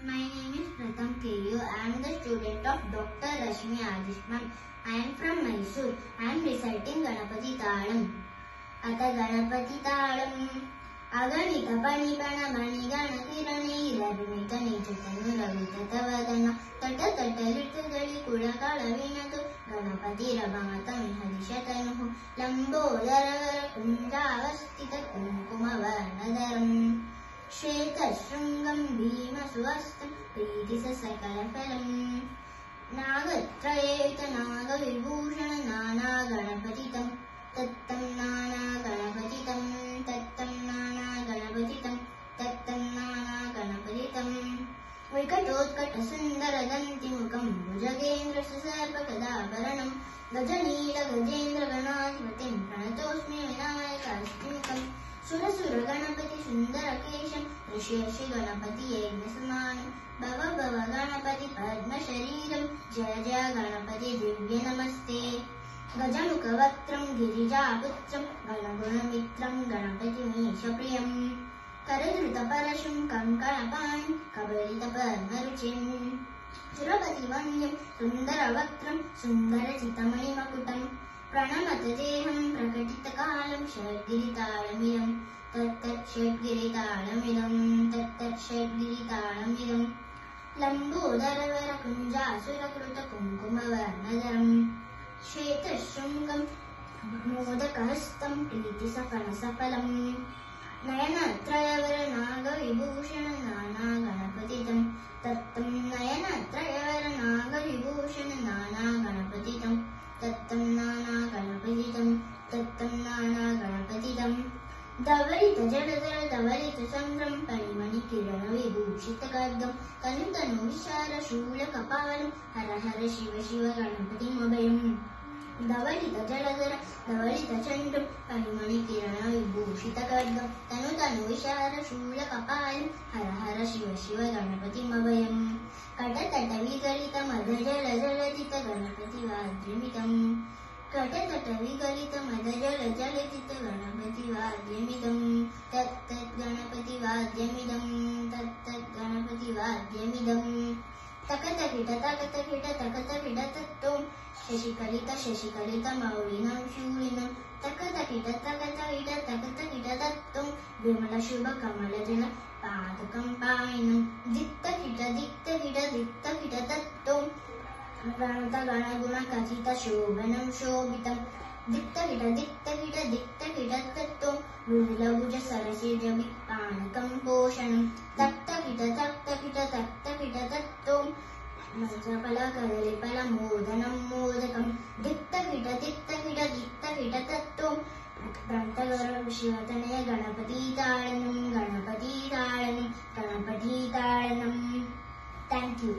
My name is Pratham KU. I am the student of Dr. Rashmi Adishman. I am from Mysore. I am reciting Ganapati Thalam. Ata Ganapati Thalam. Aganita Panipana Manigana Kirani Rabimita Nichutanu Ravita Tavadana Tata Tata Ritadali Kudakala Vinatu Ganapati Rabamatam Hadishatanu Lambo Daravara Kundavastita Kumkumavanadaram Shrekashringam Bhimaswastam Pritisa Sakalapalam Nagatrayeta Nagavibhushana Nana Ganapatitam Tattam Nana Ganapatitam Tattam Nana Ganapatitam Tattam Nana Ganapatitam Vikatotkata Sundaradanti Mukam Bhujagendra Sarpakadabaranam Gajanila Gajendra Ganadhipatim Pranatosmi Vinayaka Astimukam Surasura Ganapati Sundarakesham Rishyashi Ganapati Yajnasamanam Bhava Bhava Ganapati Padma Shariram Jaya Jaya Ganapati Divya Namaste Gajamukhavatram Girijaputram Ganagunamitram Ganapati Mishapriyam Karadruta Parasham Kankanapan Kabalita Padmaruchim Surapati Vanyam Sundaravatram Sundarachitamani Makutam Pranamatadeham Prakatitakalam Shadgirithalamidam Tattat Shadgirithalamidam Tattat Shadgirithalamidam Lambodaravara Kunjasura Kumkumavarnadaram Shvetashringam Modakahastam Pritisaphalasapalam Nayanatrayavara Naga Vibhushana Nana Ganapatitam Tattam Nayanatrayavara Naga Vibhushana Nana Ganapatitam Tattam Nana Ganapatitam Tattam Nana Ganapatitam Dhavalita Jaladhara Dhavalita Sangram Parimani Kirana Vibhushita Gardam Tanutanu Vishara Shula Kapalam Hara Hara Shiva Shiva Ganapati Mabayam Dhavalita Jaladhara Dhavalita Chandram Parimani Kirana Vibhushita Gardam Tanutanu Vishara Shula Kapalam Hara Hara Shiva Shiva Ganapati Mabayam Katatata Vigalita Madhajala Jaladita Ganapati Vajrimitam Katatata Vigalita Madhajala Jaladita Ganapati Vajrimitam Tat Tat Ganapati Vajramidam Tat Tat Ganapati Vajramidam Takatakita Takatakita Takatakita Tattum Shashikalita Shashikalita Maulinam Shulinam Takatakita Takatakita Takatakita Tattum Vimala Shubha Kamala Jana Padakam Painam Diktakita Diktakita Diktakita Tattum Pranata Ganaguna Kachita Shobhanam Shobhitam Diktakita Diktakita Diktakita Tattum Vivula Bhuja Sarasija Panakam Poshanam Taktakita Taktakita Taktakita Tattum Manchapala Kadalipala Modanam Modakam Diktakita Diktakita Diktakita Tattum Prantagara Shivatanaya Ganapati Thalanam Ganapati Thalanam Ganapati Thalanam. Thank you.